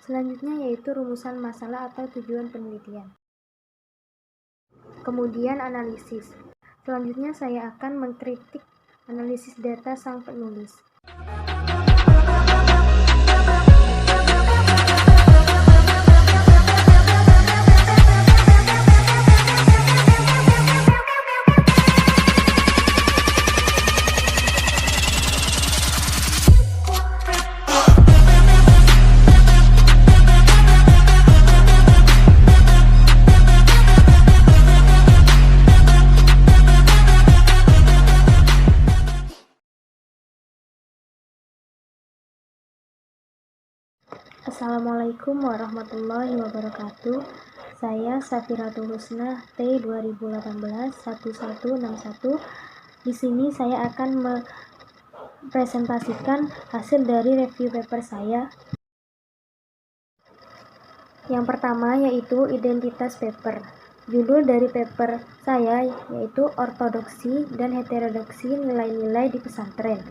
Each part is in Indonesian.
Selanjutnya yaitu rumusan masalah atau tujuan penelitian. Kemudian analisis. Selanjutnya saya akan mengkritik analisis data sang penulis. Assalamualaikum warahmatullahi wabarakatuh. Saya Safiratul Husna T 2018-1161. Di sini saya akan mempresentasikan hasil dari review paper saya. Yang pertama yaitu identitas paper. Judul dari paper saya yaitu Ortodoksi dan Heterodoksi Nilai-nilai di Pesantren.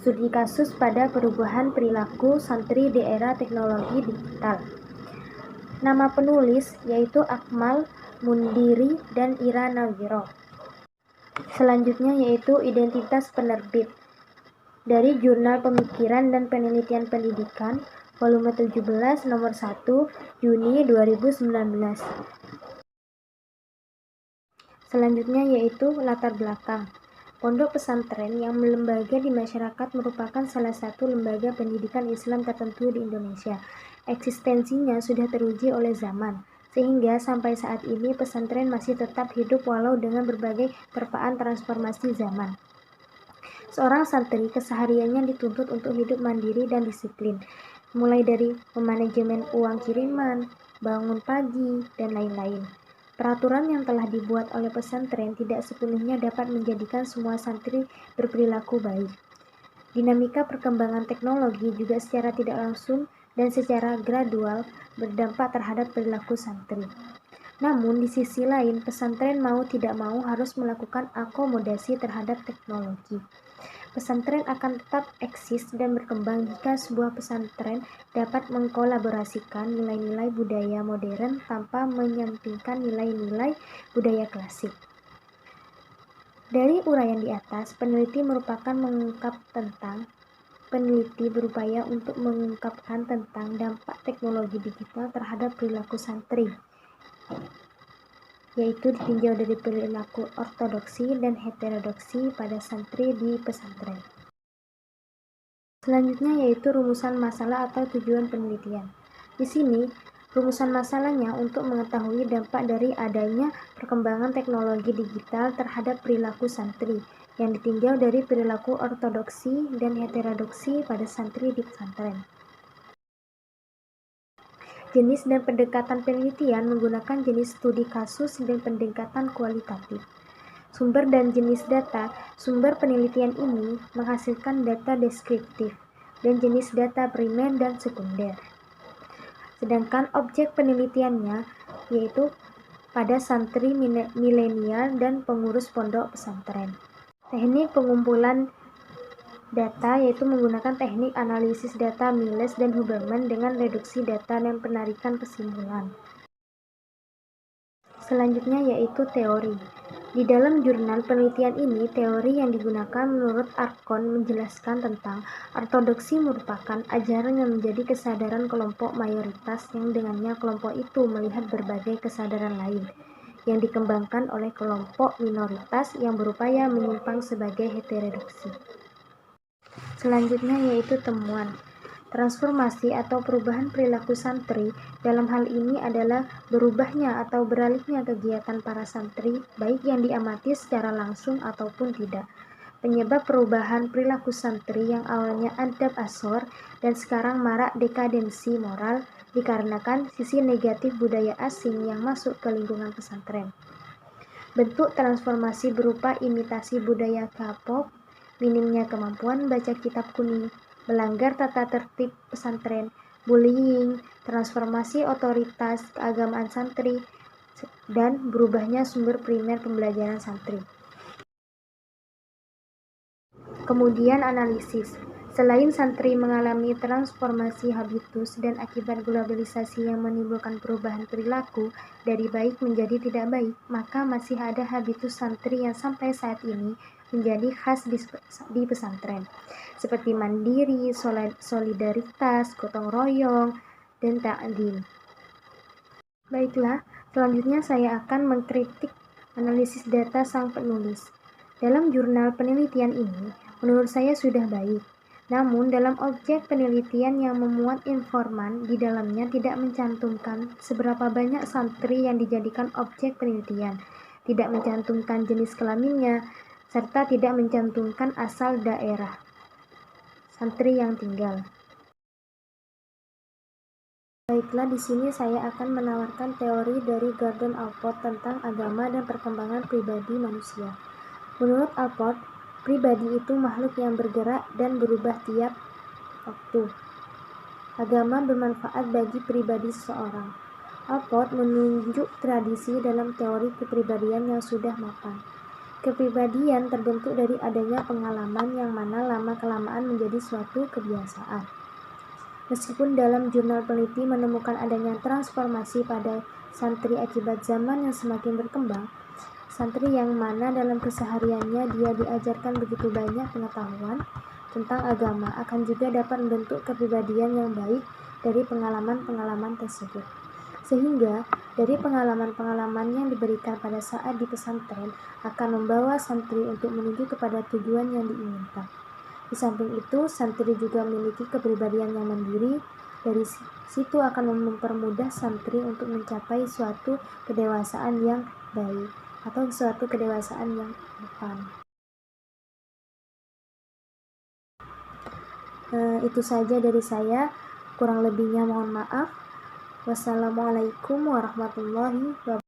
Studi kasus pada perubahan perilaku santri di era teknologi digital. Nama penulis yaitu Akmal Mundiri dan Ira Nawiro. Selanjutnya yaitu identitas penerbit. Dari Jurnal Pemikiran dan Penelitian Pendidikan, volume 17 nomor 1 Juni 2019. Selanjutnya yaitu latar belakang. Pondok pesantren yang melembaga di masyarakat merupakan salah satu lembaga pendidikan Islam tertentu di Indonesia. Eksistensinya sudah teruji oleh zaman, sehingga sampai saat ini pesantren masih tetap hidup walau dengan berbagai terpaan transformasi zaman. Seorang santri kesehariannya dituntut untuk hidup mandiri dan disiplin, mulai dari memanajemen uang kiriman, bangun pagi, dan lain-lain. Peraturan yang telah dibuat oleh pesantren tidak sepenuhnya dapat menjadikan semua santri berperilaku baik. Dinamika perkembangan teknologi juga secara tidak langsung dan secara gradual berdampak terhadap perilaku santri. Namun di sisi lain, pesantren mau tidak mau harus melakukan akomodasi terhadap teknologi. Pesantren akan tetap eksis dan berkembang jika sebuah pesantren dapat mengkolaborasikan nilai-nilai budaya modern tanpa menyampingkan nilai-nilai budaya klasik. Dari uraian di atas, peneliti berupaya untuk mengungkapkan tentang dampak teknologi digital terhadap perilaku santri, yaitu ditinjau dari perilaku ortodoksi dan heterodoksi pada santri di pesantren. Selanjutnya yaitu rumusan masalah atau tujuan penelitian. Di sini, rumusan masalahnya untuk mengetahui dampak dari adanya perkembangan teknologi digital terhadap perilaku santri yang ditinjau dari perilaku ortodoksi dan heterodoksi pada santri di pesantren. Jenis dan pendekatan penelitian menggunakan jenis studi kasus dan pendekatan kualitatif. Sumber dan jenis data. Sumber penelitian ini menghasilkan data deskriptif dan jenis data primer dan sekunder. Sedangkan objek penelitiannya yaitu pada santri milenial dan pengurus pondok pesantren. Teknik pengumpulan data yaitu menggunakan teknik analisis data Miles dan Huberman dengan reduksi data dan penarikan kesimpulan. Selanjutnya yaitu teori. Di dalam jurnal penelitian ini, teori yang digunakan menurut Arkon menjelaskan tentang ortodoksi merupakan ajaran yang menjadi kesadaran kelompok mayoritas yang dengannya kelompok itu melihat berbagai kesadaran lain yang dikembangkan oleh kelompok minoritas yang berupaya menyimpang sebagai heterodoksi. Selanjutnya yaitu temuan. Transformasi atau perubahan perilaku santri dalam hal ini adalah berubahnya atau beralihnya kegiatan para santri baik yang diamati secara langsung ataupun tidak. Penyebab perubahan perilaku santri yang awalnya adab asor dan sekarang marak dekadensi moral dikarenakan sisi negatif budaya asing yang masuk ke lingkungan pesantren. Bentuk transformasi berupa imitasi budaya K-pop, minimnya kemampuan baca kitab kuning, melanggar tata tertib pesantren, bullying, transformasi otoritas keagamaan santri, dan berubahnya sumber primer pembelajaran santri. Kemudian analisis. Selain santri mengalami transformasi habitus dan akibat globalisasi yang menimbulkan perubahan perilaku dari baik menjadi tidak baik, maka masih ada habitus santri yang sampai saat ini menjadi khas di pesantren, seperti mandiri, solidaritas, gotong royong, dan ta'lim. Baiklah, selanjutnya saya akan mengkritik analisis data sang penulis. Dalam jurnal penelitian ini, menurut saya sudah baik. Namun, dalam objek penelitian yang memuat informan di dalamnya tidak mencantumkan seberapa banyak santri yang dijadikan objek penelitian, tidak mencantumkan jenis kelaminnya, serta tidak mencantumkan asal daerah santri yang tinggal. Baiklah, di sini saya akan menawarkan teori dari Gordon Allport tentang agama dan perkembangan pribadi manusia. Menurut Allport, pribadi itu makhluk yang bergerak dan berubah tiap waktu. Agama bermanfaat bagi pribadi seseorang. Allport menunjuk tradisi dalam teori kepribadian yang sudah mapan. Kepribadian terbentuk dari adanya pengalaman yang mana lama-kelamaan menjadi suatu kebiasaan. Meskipun dalam jurnal peneliti menemukan adanya transformasi pada santri akibat zaman yang semakin berkembang, santri yang mana dalam kesehariannya dia diajarkan begitu banyak pengetahuan tentang agama akan juga dapat membentuk kepribadian yang baik dari pengalaman-pengalaman tersebut. Sehingga dari pengalaman-pengalaman yang diberikan pada saat di pesantren akan membawa santri untuk menuju kepada tujuan yang diinginkan. Di samping itu, santri juga memiliki kepribadian yang mandiri. Dari situ akan mempermudah santri untuk mencapai suatu kedewasaan yang baik atau suatu kedewasaan yang mapan. Itu saja dari saya. Kurang lebihnya mohon maaf. Wassalamualaikum warahmatullahi wabarakatuh.